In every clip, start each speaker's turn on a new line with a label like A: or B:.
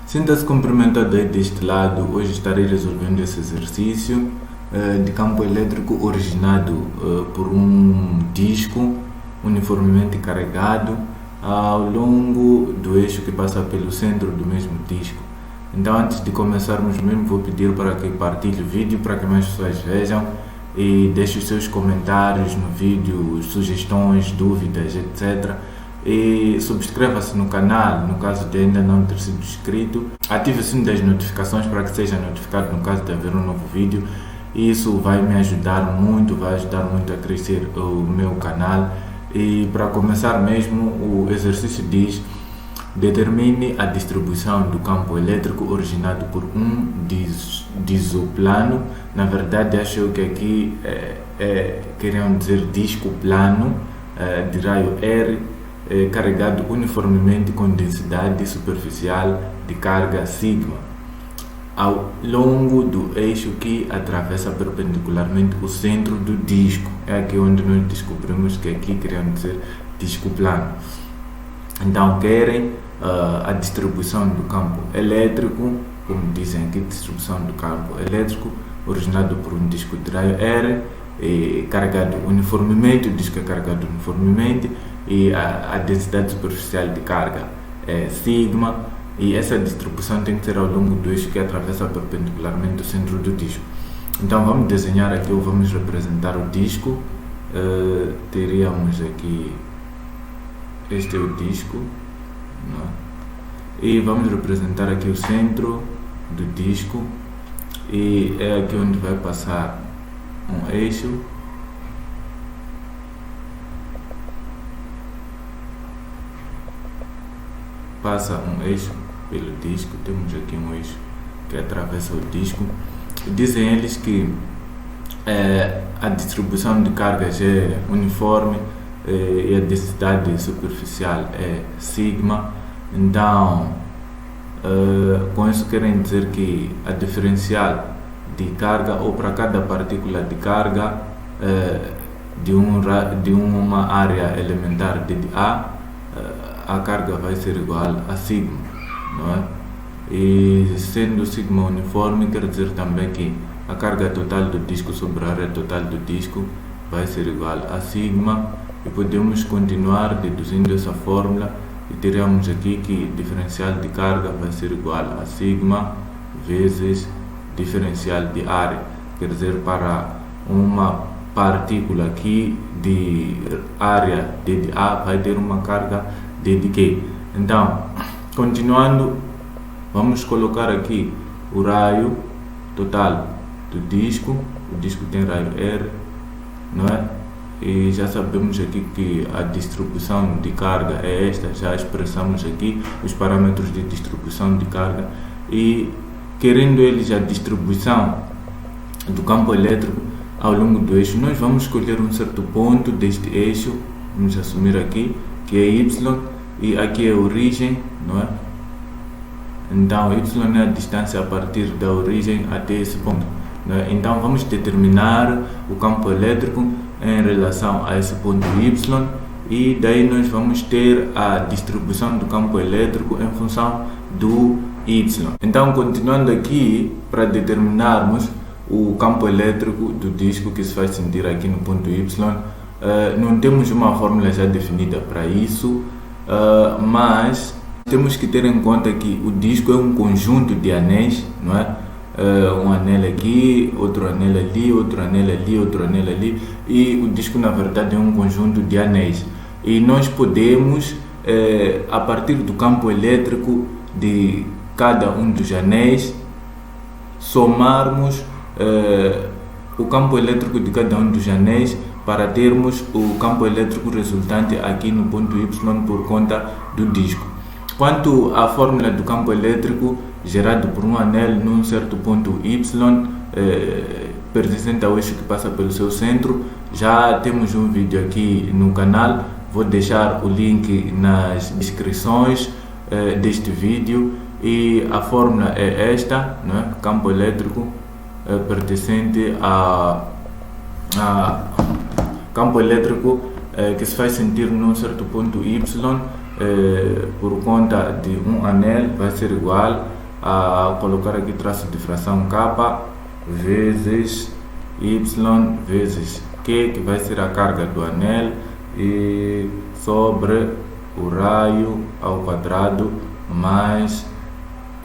A: Sinta-se cumprimentado aí deste lado. Hoje estarei resolvendo esse exercício de campo elétrico originado por um disco uniformemente carregado ao longo do eixo que passa pelo centro do mesmo disco. Então, antes de começarmos mesmo, vou pedir para que partilhe o vídeo para que mais pessoas vejam e deixe os seus comentários no vídeo, sugestões, dúvidas, etc. E subscreva-se no canal, no caso de ainda não ter sido inscrito. Ative o sino das notificações para que seja notificado no caso de haver um novo vídeo. Isso vai me ajudar muito, a crescer o meu canal. E para começar mesmo, o exercício diz: determine a distribuição do campo elétrico originado por um disoplano. Na verdade, acho eu que aqui queriam dizer disco plano de raio R, carregado uniformemente com densidade superficial de carga sigma, ao longo do eixo que atravessa perpendicularmente o centro do disco. É aqui onde nós descobrimos que aqui queriam dizer disco plano. Então, querem a distribuição do campo elétrico, como dizem aqui, distribuição do campo elétrico originado por um disco de raio R, carregado uniformemente, o disco é carregado uniformemente, e a densidade superficial de carga é sigma, e essa distribuição tem que ser ao longo do eixo que atravessa perpendicularmente o centro do disco. Então vamos desenhar aqui, ou vamos representar o disco. Teríamos aqui, este é o disco, não é? E vamos representar aqui o centro do disco, e é aqui onde vai passar um eixo. Passa um eixo pelo disco, temos aqui um eixo que atravessa o disco. Dizem eles que a distribuição de cargas é uniforme e a densidade superficial é sigma. Então, com isso querem dizer que a diferencial de carga, ou para cada partícula de carga de uma área elementar de a carga vai ser igual a sigma, não é? E sendo sigma uniforme, quer dizer também que a carga total do disco sobre a área total do disco vai ser igual a sigma, e podemos continuar deduzindo essa fórmula, e teremos aqui que diferencial de carga vai ser igual a sigma vezes diferencial de área. Quer dizer, para uma partícula aqui de área d de A vai ter uma carga d de Q. Então, continuando, vamos colocar aqui o raio total do disco. O disco tem raio R, não é? E já sabemos aqui que a distribuição de carga é esta, já expressamos aqui os parâmetros de distribuição de carga. E querendo eles a distribuição do campo elétrico ao longo do eixo, nós vamos escolher um certo ponto deste eixo, vamos assumir aqui que é Y, e aqui é a origem, não é? Então Y é a distância a partir da origem até esse ponto, não é? Então vamos determinar o campo elétrico em relação a esse ponto Y, e daí nós vamos ter a distribuição do campo elétrico em função do Y. Então, continuando aqui, para determinarmos o campo elétrico do disco que se vai sentir aqui no ponto Y, não temos uma fórmula já definida para isso, mas temos que ter em conta que o disco é um conjunto de anéis, não é? Um anel aqui, outro anel ali, outro anel ali, outro anel ali, e o disco na verdade é um conjunto de anéis. E nós podemos, a partir do campo elétrico de cada um dos anéis, somarmos o campo elétrico de cada um dos anéis para termos o campo elétrico resultante aqui no ponto Y por conta do disco. Quanto à fórmula do campo elétrico gerado por um anel num certo ponto Y, pertencente ao eixo que passa pelo seu centro, já temos um vídeo aqui no canal. Vou deixar o link nas descrições deste vídeo, e a fórmula é esta, não é? Campo elétrico pertencente a campo elétrico que se faz sentir num certo ponto Y por conta de um anel vai ser igual a colocar aqui traço de fração K vezes Y vezes Q, que vai ser a carga do anel, e sobre o raio ao quadrado mais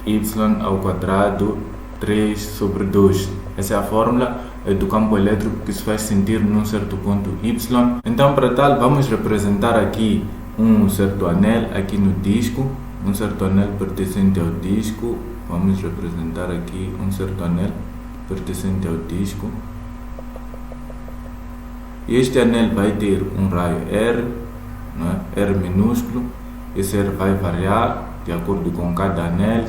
A: Y ao quadrado 3 sobre 2. Essa é a fórmula do campo elétrico que se faz sentir num certo ponto Y. Então, para tal, vamos representar aqui um certo anel aqui no disco, um certo anel pertencente ao disco. Vamos representar aqui um certo anel pertencente ao disco. E este anel vai ter um raio R, não é? R minúsculo. Esse R vai variar de acordo com cada anel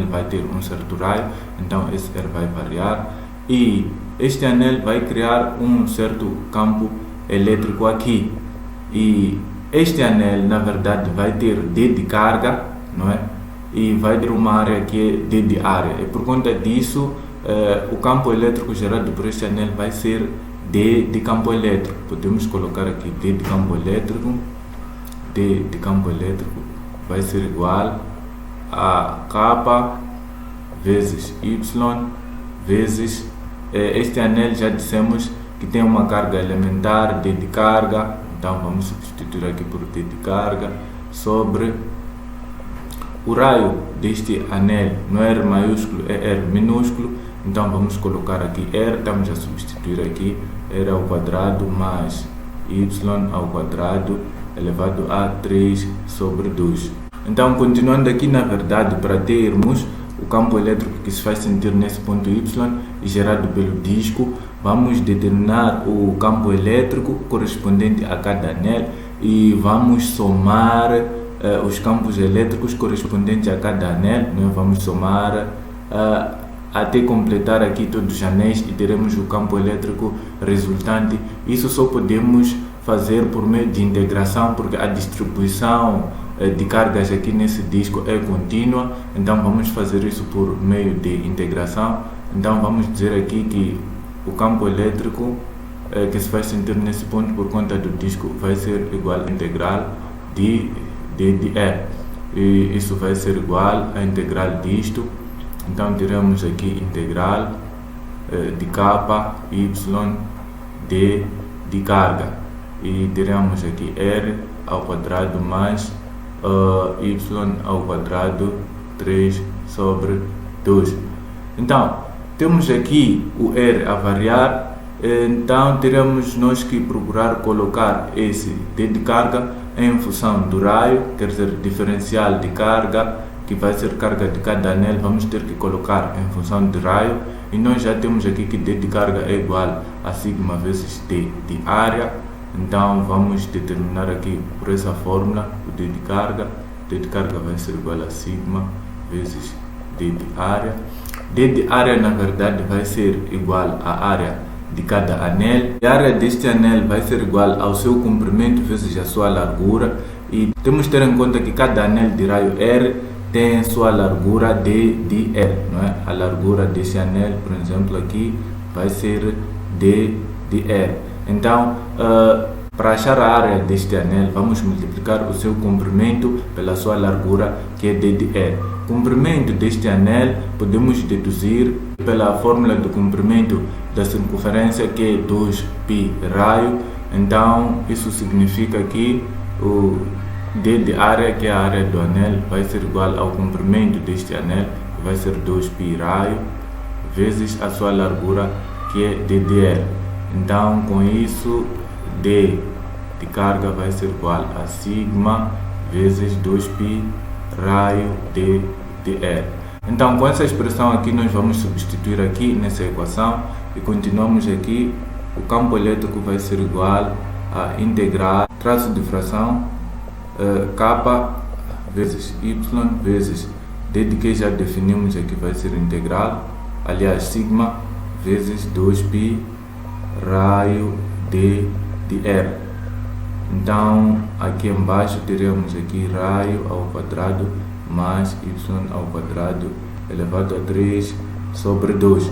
A: vai ter um certo raio, então esse R vai variar. E este anel vai criar um certo campo elétrico aqui. E este anel, na verdade, vai ter D de carga, não é? E vai ter uma área que é D de área. E por conta disso, o campo elétrico gerado por este anel vai ser D de campo elétrico. Podemos colocar aqui D de campo elétrico. D de campo elétrico vai ser igual a K vezes Y vezes este anel. Já dissemos que tem uma carga elementar, D de carga, então vamos substituir aqui por D de carga, sobre o raio deste anel, no R maiúsculo é R minúsculo, então vamos colocar aqui R, estamos a substituir aqui R ao quadrado mais Y ao quadrado elevado a 3 sobre 2. Então, continuando aqui, na verdade, para termos o campo elétrico que se faz sentir nesse ponto Y e gerado pelo disco, vamos determinar o campo elétrico correspondente a cada anel e vamos somar os campos elétricos correspondentes a cada anel, né? Vamos somar até completar aqui todos os anéis e teremos o campo elétrico resultante. Isso só podemos fazer por meio de integração, porque a distribuição de cargas aqui nesse disco é contínua, então vamos fazer isso por meio de integração. Então vamos dizer aqui que o campo elétrico que se vai sentir nesse ponto por conta do disco vai ser igual a integral de D de E, e isso vai ser igual a integral disto. Então teremos aqui integral de K, Y, D de carga, e teremos aqui R ao quadrado mais Y ao quadrado 3 sobre 2. Então, temos aqui o R a variar, então teremos nós que procurar colocar esse D de carga em função do raio, quer dizer, diferencial de carga, que vai ser carga de cada anel, vamos ter que colocar em função de raio, e nós já temos aqui que D de carga é igual a sigma vezes D de área. Então vamos determinar aqui por essa fórmula o D de carga. D de carga vai ser igual a sigma vezes D de área. D de área, na verdade, vai ser igual à área de cada anel. A área deste anel vai ser igual ao seu comprimento vezes a sua largura. E temos que ter em conta que cada anel de raio R tem sua largura D de R, não é? A largura desse anel, por exemplo, aqui vai ser D de R. Então, para achar a área deste anel, vamos multiplicar o seu comprimento pela sua largura, que é D de R. O comprimento deste anel podemos deduzir pela fórmula do comprimento da circunferência, que é 2π raio. Então, isso significa que o D de área, que é a área do anel, vai ser igual ao comprimento deste anel, que vai ser 2π raio, vezes a sua largura, que é D de R. Então, com isso, D de carga vai ser igual a sigma vezes 2π raio D de R. Então, com essa expressão aqui, nós vamos substituir aqui nessa equação e continuamos aqui. O campo elétrico vai ser igual a integrar traço de fração K vezes Y vezes D de que já definimos aqui, vai ser integral, aliás, sigma vezes 2π raio D de R. Então, aqui embaixo teremos aqui raio ao quadrado mais Y ao quadrado elevado a 3 sobre 2.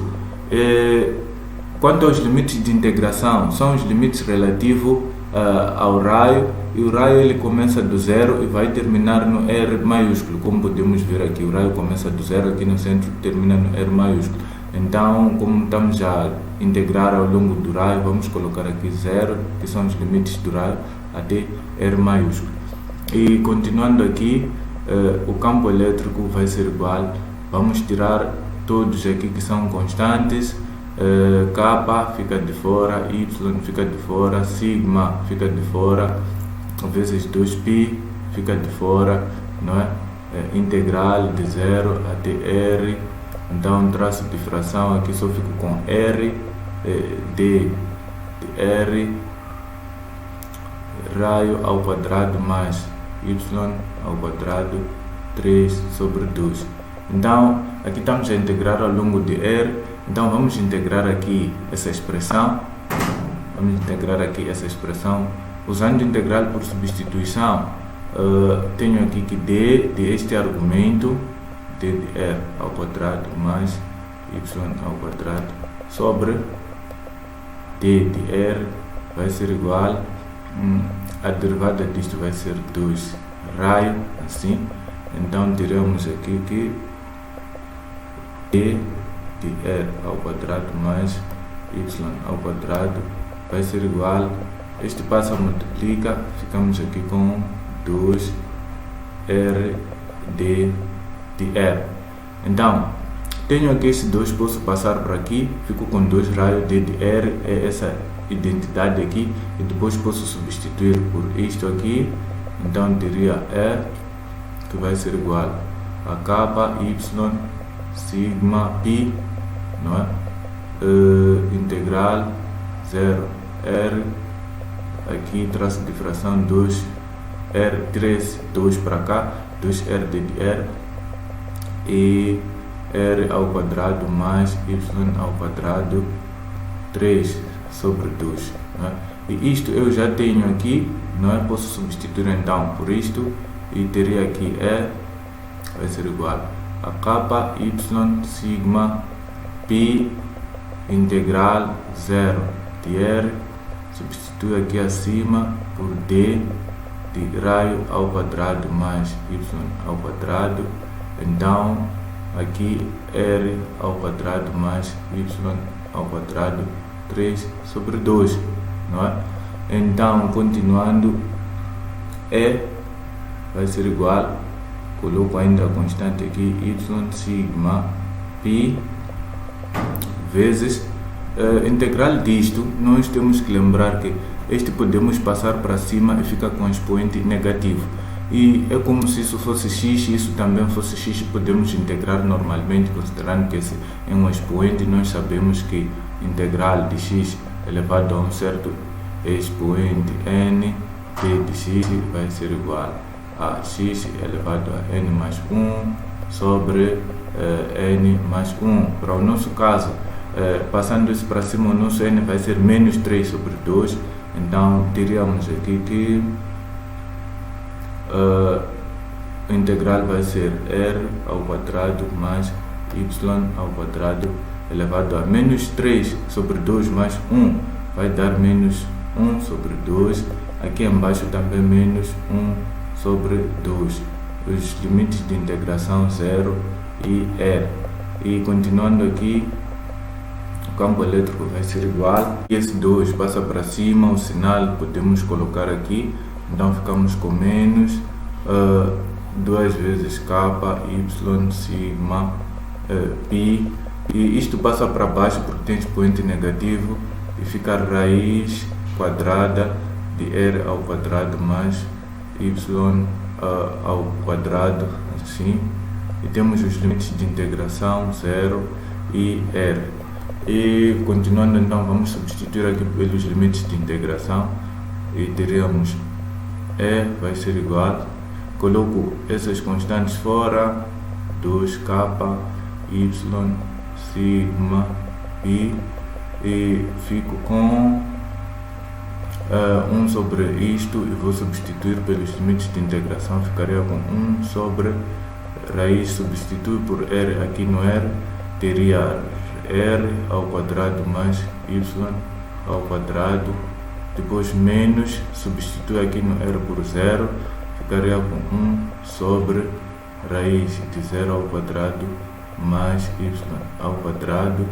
A: Quanto aos limites de integração, são os limites relativos ao raio, e o raio ele começa do zero e vai terminar no R maiúsculo, como podemos ver aqui. O raio começa do zero aqui no centro e termina no R maiúsculo. Então, como estamos a integrar ao longo do raio, vamos colocar aqui 0, que são os limites do raio, até R maiúsculo. E continuando aqui, o campo elétrico vai ser igual, vamos tirar todos aqui que são constantes, K fica de fora, Y fica de fora, sigma fica de fora, vezes 2π fica de fora, não é? Integral de 0 até R. Então, traço de fração aqui só fico com R, D de R, raio ao quadrado mais Y ao quadrado 3 sobre 2. Então, aqui estamos a integrar ao longo de R. Então, vamos integrar aqui essa expressão. Usando integral por substituição, tenho aqui que D de este argumento, D de R ao quadrado mais Y ao quadrado sobre D de R vai ser igual, a derivada disto vai ser 2 raio, assim. Então teremos aqui que D de R ao quadrado mais Y ao quadrado vai ser igual, este passa a multiplica, ficamos aqui com 2 R D de R. Então, tenho aqui esse 2, posso passar para aqui, fico com 2 raio D de R, é essa identidade aqui, e depois posso substituir por isto aqui. Então teria R, que vai ser igual a K, Y, sigma, π, não é? Integral 0 R, aqui traço de fração 2 R, 3, 2 para cá, 2R D de R, e R ao quadrado mais Y ao quadrado 3 sobre 2, não é? E isto eu já tenho aqui, não é? Posso substituir então por isto, e teria aqui E vai ser igual a K, Y, sigma, π, integral 0 de R, substituo aqui acima por D de raio ao quadrado mais Y ao quadrado. Então aqui R ao quadrado mais Y ao quadrado 3 sobre 2, não é? Então, continuando, E vai ser igual, coloco ainda a constante aqui, Y sigma π vezes integral disto. Nós temos que lembrar que este podemos passar para cima e fica com expoente negativo, e é como se isso fosse x, isso também fosse x. Podemos integrar normalmente, considerando que esse é um expoente. Nós sabemos que integral de x elevado a um certo expoente n t de x vai ser igual a x elevado a n mais 1 sobre n mais 1. Para o nosso caso, passando isso para cima, o nosso n vai ser menos 3 sobre 2. Então teríamos aqui que o integral vai ser R ao quadrado mais Y ao quadrado elevado a menos 3 sobre 2 mais 1, vai dar menos 1 sobre 2. Aqui embaixo também menos 1 sobre 2. Os limites de integração 0 e R. E continuando aqui, o campo elétrico vai ser igual. Esse 2 passa para cima, o sinal podemos colocar aqui. Então ficamos com menos 2 vezes K, Y, sigma, π. E isto passa para baixo porque tem expoente negativo, e fica raiz quadrada de R ao quadrado mais Y ao quadrado, assim. E temos os limites de integração 0 e R. E continuando, então vamos substituir aqui pelos limites de integração, e teríamos E vai ser igual, coloco essas constantes fora, 2K, Y, sigma, π, e fico com 1 sobre isto, e vou substituir pelos limites de integração, ficaria com 1 sobre raiz, substitui por R aqui no R, teria R ao quadrado mais Y ao quadrado depois menos, substitui aqui no R por 0, ficaria com 1 sobre raiz de 0 ao quadrado mais y ao quadrado.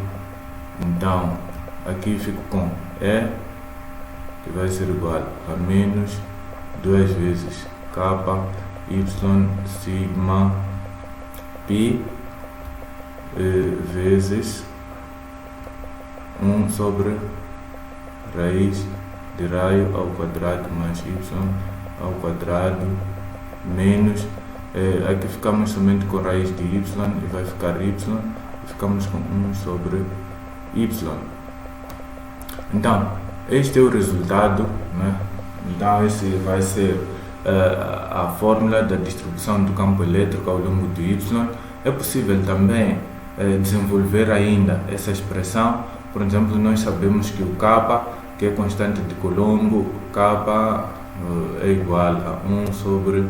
A: Então, aqui fico com E, que vai ser igual a menos 2 vezes k y sigma π vezes 1 sobre raiz de raio ao quadrado mais y ao quadrado menos, aqui ficamos somente com raiz de y e vai ficar y, e ficamos com 1 sobre y. Então, este é o resultado, né? Então, esse vai ser a fórmula da distribuição do campo elétrico ao longo do y. É possível também desenvolver ainda essa expressão. Por exemplo, nós sabemos que o K, que é constante de Coulomb, K é igual a 1 sobre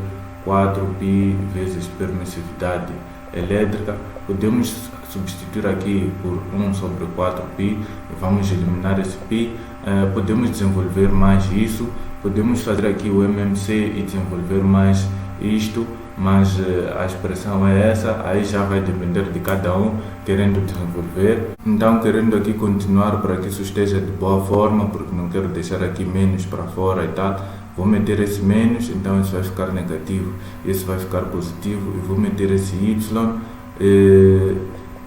A: 4π vezes permissividade elétrica. Podemos substituir aqui por 1 sobre 4π, vamos eliminar esse π. Podemos desenvolver mais isso, podemos fazer aqui o MMC e desenvolver mais isto, mas a expressão é essa, aí já vai depender de cada um querendo desenvolver. Então, querendo aqui continuar para que isso esteja de boa forma, porque não quero deixar aqui menos para fora e tal, vou meter esse menos, então isso vai ficar negativo, esse vai ficar positivo, e vou meter esse y,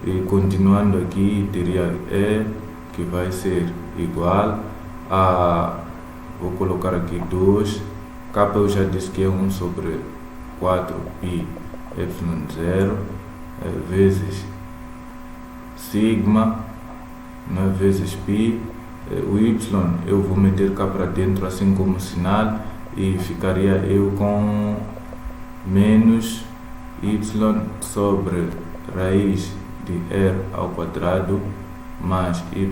A: e continuando aqui, teria E, que vai ser igual a, vou colocar aqui 2, K eu já disse que é 1 sobre 4π y0 vezes sigma, vezes π, o y eu vou meter cá para dentro assim como sinal, e ficaria eu com menos y sobre raiz de r ao quadrado mais y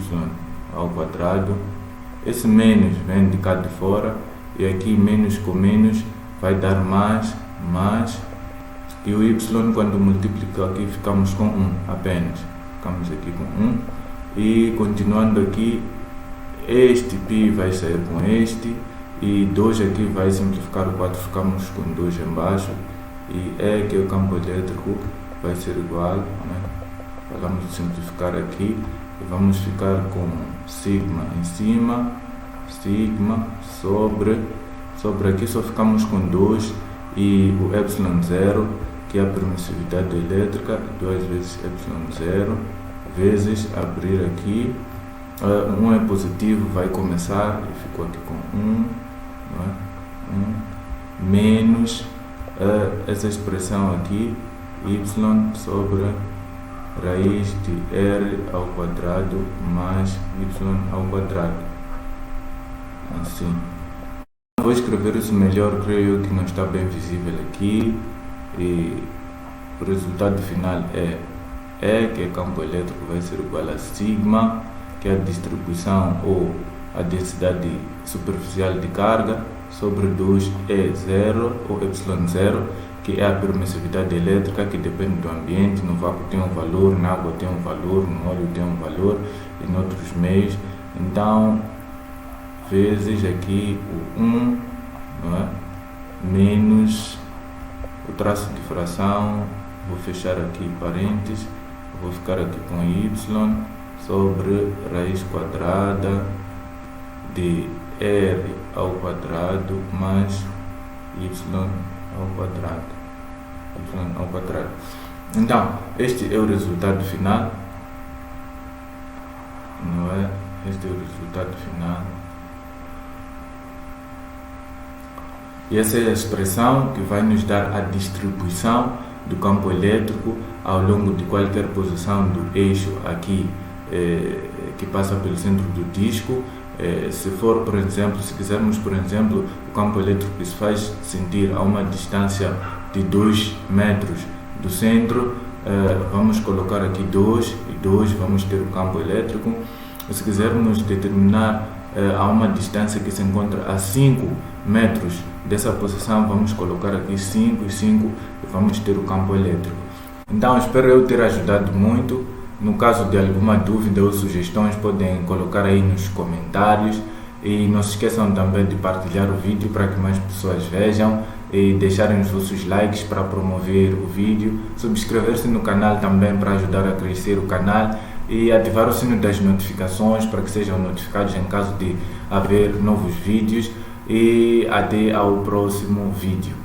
A: ao quadrado. Esse menos vem de cá de fora, e aqui menos com menos vai dar mais, e o y quando multiplica aqui ficamos com 1 apenas, ficamos aqui com 1, e continuando aqui, este π vai sair com este, e 2 aqui vai simplificar o 4, ficamos com 2 embaixo, e E, que é o campo elétrico, vai ser igual, né? Vamos simplificar aqui, e vamos ficar com sigma em cima, sigma sobre aqui só ficamos com 2, e o ε0, que é a permissividade elétrica, 2 vezes ε0, vezes, abrir aqui, 1 é positivo, vai começar, e ficou aqui com 1, menos essa expressão aqui, y sobre raiz de r ao quadrado mais y ao quadrado, assim. Vou escrever isso melhor, creio que não está bem visível aqui, e o resultado final é E, que é campo elétrico, vai ser igual a sigma, que é a distribuição ou a densidade superficial de carga, sobre 2E0 ou ε0, que é a permissividade elétrica, que depende do ambiente. No vácuo tem um valor, na água tem um valor, no óleo tem um valor, e em outros meios. Então, vezes aqui o 1, menos o traço de fração, vou fechar aqui parênteses, vou ficar aqui com y sobre raiz quadrada de r ao quadrado mais y ao quadrado. Então, este é o resultado final, não é? Este é o resultado final. E essa é a expressão que vai nos dar a distribuição do campo elétrico ao longo de qualquer posição do eixo aqui, que passa pelo centro do disco. Se for, por exemplo, se quisermos, por exemplo, o campo elétrico que se faz sentir a uma distância de 2 metros do centro, vamos colocar aqui 2 e 2, vamos ter o campo elétrico. Se quisermos determinar a uma distância que se encontra a 5 metros dessa posição, vamos colocar aqui 5 e 5 e vamos ter o campo elétrico. Então, espero eu ter ajudado muito. No caso de alguma dúvida ou sugestões, podem colocar aí nos comentários. E não se esqueçam também de partilhar o vídeo para que mais pessoas vejam e deixarem os vossos likes para promover o vídeo, subscrever-se no canal também para ajudar a crescer o canal e ativar o sino das notificações para que sejam notificados em caso de haver novos vídeos, e até ao próximo vídeo.